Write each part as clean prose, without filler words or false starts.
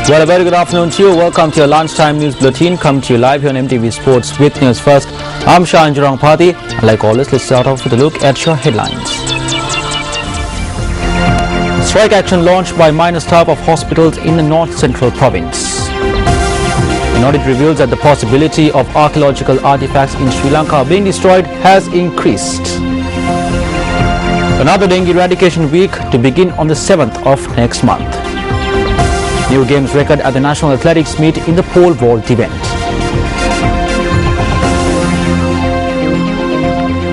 Well, a very good afternoon to you. Welcome to your lunchtime news bulletin. Come to you live here on MTV Sports with News First. I'm Shah Pati. Like always, let's start off with a look at your headlines. Strike action launched by minor staff of hospitals in the North Central Province. An audit reveals that the possibility of archaeological artifacts in Sri Lanka being destroyed has increased. Another dengue eradication week to begin on the 7th of next month. New games record at the National Athletics meet in the pole vault event.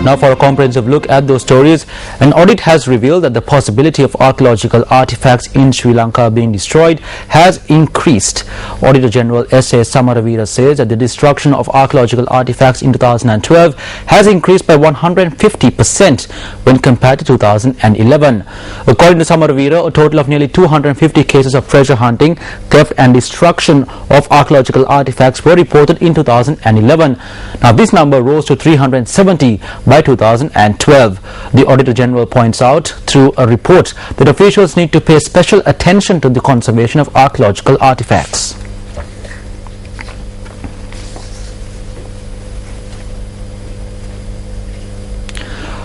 Now for a comprehensive look at those stories, an audit has revealed that the possibility of archaeological artifacts in Sri Lanka being destroyed has increased. Auditor General S.A. Samaravira says that the destruction of archaeological artifacts in 2012 has increased by 150% when compared to 2011. According to Samaravira, a total of nearly 250 cases of treasure hunting, theft and destruction of archaeological artifacts were reported in 2011. Now this number rose to 370 by 2012. The Auditor General points out through a report that officials need to pay special attention to the conservation of archaeological artifacts.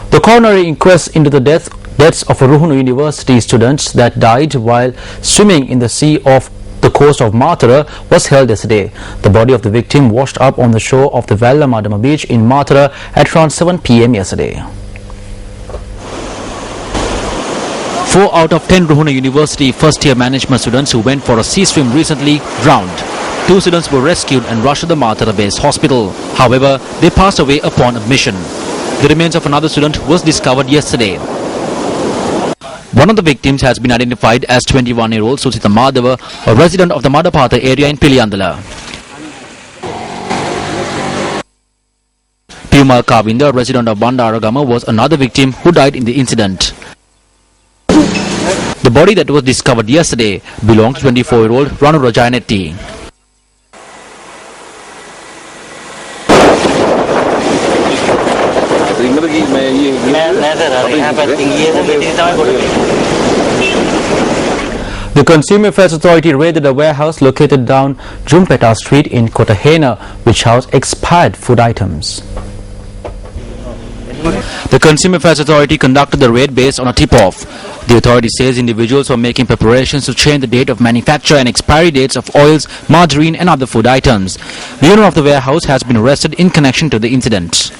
The coroner's inquest into the deaths of Ruhunu University students that died while swimming in the sea off the coast of Mortar was held yesterday. The body of the victim washed up on the shore of the Vallamadama beach in Mortar at around 7 p.m. yesterday. 4 out of 10 Ruhunu University first-year management students who went for a sea swim recently drowned. 2 students were rescued and rushed to the Mortar-based hospital. However, they passed away upon admission. The remains of another student was discovered yesterday. One of the victims has been identified as 21-year-old Susita Madhava, a resident of the Madapatha area in Piliyandala. Piumal Kavinda, a resident of Bandaragama, was another victim who died in the incident. The body that was discovered yesterday belonged to 24-year-old Ranu Rajayanetti. The Consumer Affairs Authority raided a warehouse located down Jumpeta Street in Kotahena, which housed expired food items. The Consumer Affairs Authority conducted the raid based on a tip-off. The authority says individuals were making preparations to change the date of manufacture and expiry dates of oils, margarine and other food items. The owner of the warehouse has been arrested in connection to the incident.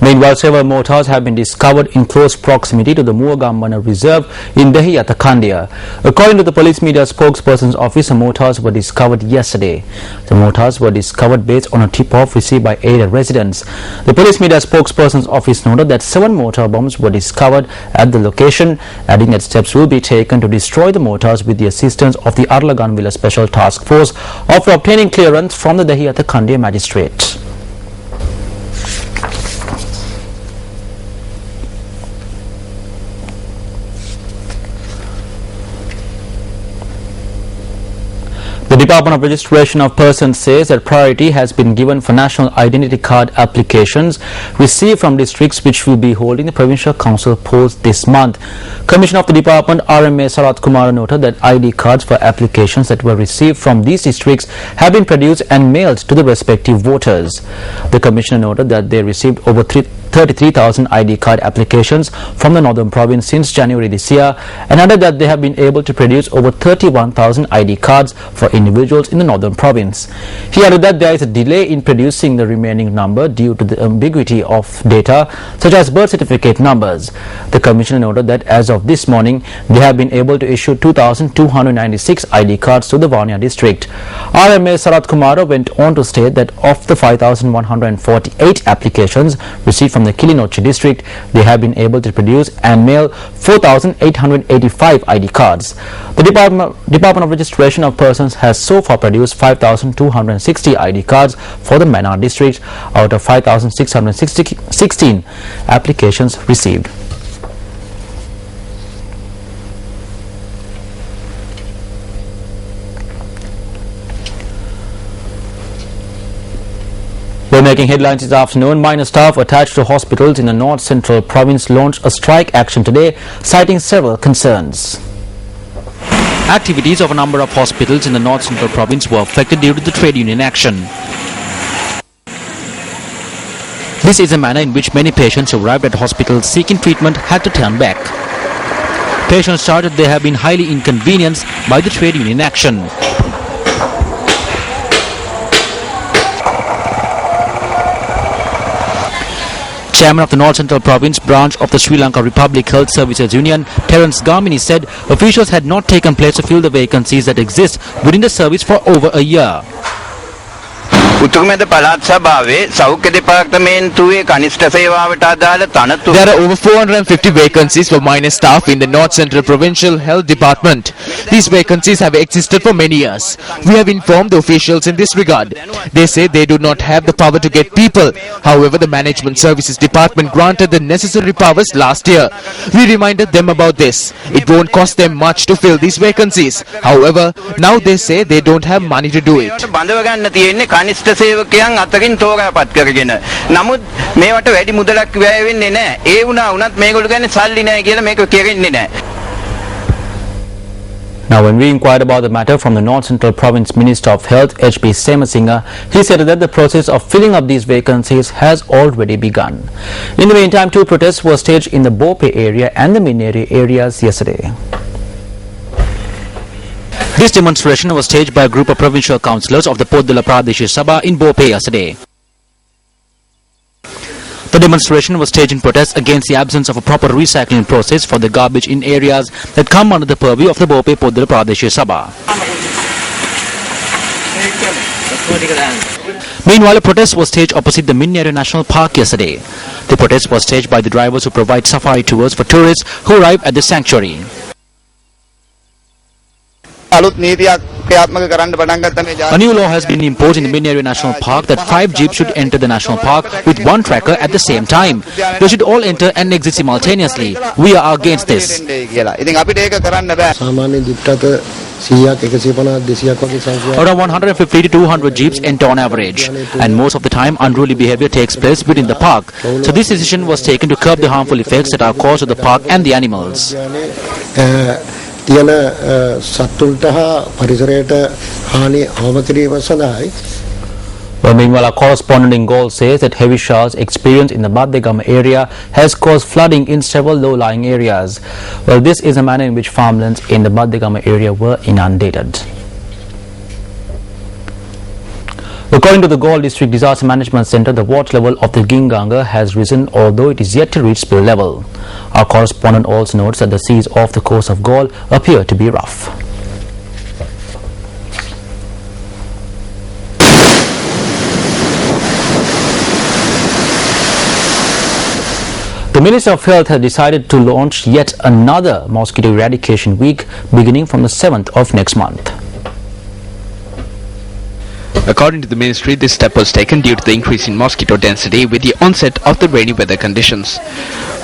Meanwhile, several mortars have been discovered in close proximity to the Muagambana Reserve in Dehiyatha Kandiya. According to the police media spokesperson's office, the mortars were discovered yesterday. The mortars were discovered based on a tip-off received by area residents. The police media spokesperson's office noted that 7 mortar bombs were discovered at the location, adding that steps will be taken to destroy the mortars with the assistance of the Arlaganvilla Special Task Force after obtaining clearance from the Dehiyatha Kandiya magistrate. The Department of Registration of Persons says that priority has been given for national identity card applications received from districts which will be holding the Provincial Council polls this month. Commissioner of the Department RMA Sarath Kumar noted that ID cards for applications that were received from these districts have been produced and mailed to the respective voters. The Commissioner noted that they received over 33,000 ID card applications from the Northern Province since January this year and added that they have been able to produce over 31,000 ID cards for individuals in the Northern Province. He added that there is a delay in producing the remaining number due to the ambiguity of data such as birth certificate numbers. The Commissioner noted that as of this morning, they have been able to issue 2,296 ID cards to the Vanya district. RMA Sarath Kumara went on to state that of the 5,148 applications received from the Kilinochchi district, they have been able to produce and mail 4,885 ID cards. The Department of Registration of Persons has so far produced 5,260 ID cards for the Mannar district out of 5,616 applications received. Making headlines this afternoon, minor staff attached to hospitals in the North Central Province launched a strike action today, citing several concerns. Activities of a number of hospitals in the North Central Province were affected due to the trade union action. This is a manner in which many patients who arrived at hospitals seeking treatment had to turn back. Patients charged they have been highly inconvenienced by the trade union action. Chairman of the North Central Province branch of the Sri Lanka Republic Health Services Union, Terence Garmini, said officials had not taken place to fill the vacancies that exist within the service for over a year. උතුරුමැද පළාත් සභාවේ සෞඛ්‍ය දෙපාර්තමේන්තුවේ කනිෂ්ඨ සේවාවට අදාළ තනතුරු There are over 450 vacancies for minor staff in the North Central Provincial Health Department. These vacancies have existed for many years. We have informed the officials in this regard. They say they do not have the power to get people. However, the Management Services Department granted the necessary powers last year. We reminded them about this. It won't cost them much to fill these vacancies. However, now they say they don't have money to do it. බඳව ගන්න තියෙන්නේ කනිෂ්ඨ සේවකයන් අතරින් තෝරාපත් කරගෙන. නමුත් මේවට වැඩි මුදලක් වැය වෙන්නේ නැහැ. ඒ වුණත් මේගොල්ලෝ කියන්නේ සල්ලි නැහැ කියලා මේක කෙරෙන්නේ නැහැ. Now, when we inquired about the matter from the North Central Province Minister of Health, H.P. Semasinga, he said that the process of filling up these vacancies has already begun. In the meantime, two protests were staged in the Bope area and the Mineri areas yesterday. This demonstration was staged by a group of provincial councillors of the Poddala Pradesh Sabha in Bope yesterday. The demonstration was staged in protest against the absence of a proper recycling process for the garbage in areas that come under the purview of the Bope Poddala Pradesh Sabha. Meanwhile, a protest was staged opposite the Mineri National Park yesterday. The protest was staged by the drivers who provide safari tours for tourists who arrive at the sanctuary. අලුත් නීතියක් ක්‍රියාත්මක කරන්න පටන් ගත්ත මේ A new law has been imposed in the Mineri National Park that 5 jeeps should enter the national park with one tracker at the same time. They should all enter and exit simultaneously. We are against this. ඉතින් අපිට ඒක කරන්න බෑ. සාමාන්‍ය ජීප්ටක 100ක් 150 200ක් වගේ සංඛ්‍යාවක්. Around 150 to 200 jeeps enter on average, and most of the time unruly behavior takes place within the park. So this decision was taken to curb the harmful effects that are caused to the park and the animals. තියෙන සතුන්ට හා පරිසරයට හානි අවම කිරීම සඳහායි. Well, meanwhile, our correspondent in Gaul says that heavy showers experienced in the Baddegama area has caused flooding in several low-lying areas. Well, this is a manner in which farmlands in the Baddegama area were inundated. According to the Gaul District Disaster Management Centre, the water level of the Ginganga has risen, although it is yet to reach spill level. Our correspondent also notes that the seas off the coast of Gaul appear to be rough. The Minister of Health has decided to launch yet another mosquito eradication week beginning from the 7th of next month. According to the ministry, this step was taken due to the increase in mosquito density with the onset of the rainy weather conditions.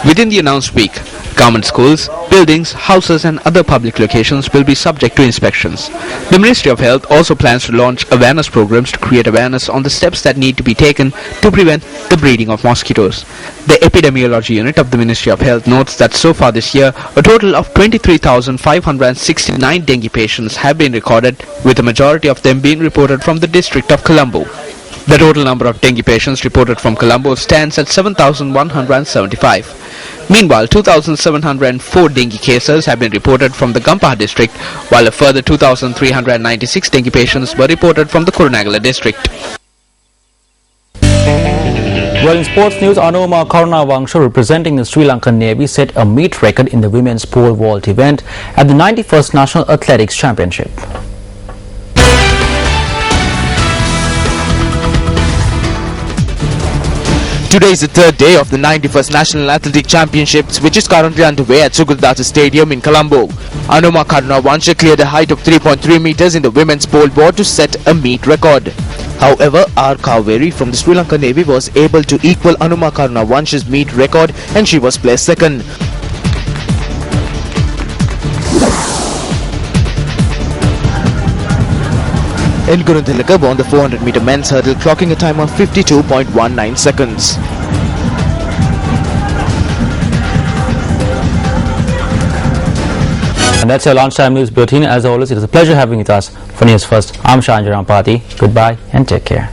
Within the announced week, government schools, buildings, houses and other public locations will be subject to inspections. The Ministry of Health also plans to launch awareness programs to create awareness on the steps that need to be taken to prevent the breeding of mosquitoes. The Epidemiology Unit of the Ministry of Health notes that so far this year, a total of 23,569 dengue patients have been recorded, with a majority of them being reported from the district of Colombo. The total number of dengue patients reported from Colombo stands at 7,175. Meanwhile, 2,704 dengue cases have been reported from the Gampaha district, while a further 2,396 dengue patients were reported from the Kurunegala district. Well, in sports news, Anoma Karunavangsha, representing the Sri Lankan Navy, set a meet record in the women's pole vault event at the 91st National Athletics Championship. Today is the third day of the 91st National Athletic Championships, which is currently underway at Sugurdata Stadium in Colombo. Anuma Karunavangsha cleared a height of 3.3 meters in the women's pole vault to set a meet record. However, R. Kaveri from the Sri Lankan Navy was able to equal Anuma Karunavangsha's meet record, and she was placed second. And Gurunthilaka won the 400-meter men's hurdle, clocking a time of 52.19 seconds. And that's your lunchtime news bulletin. As always, it is a pleasure having you with us. For News First, I'm Shanjaram Pati. Goodbye and take care.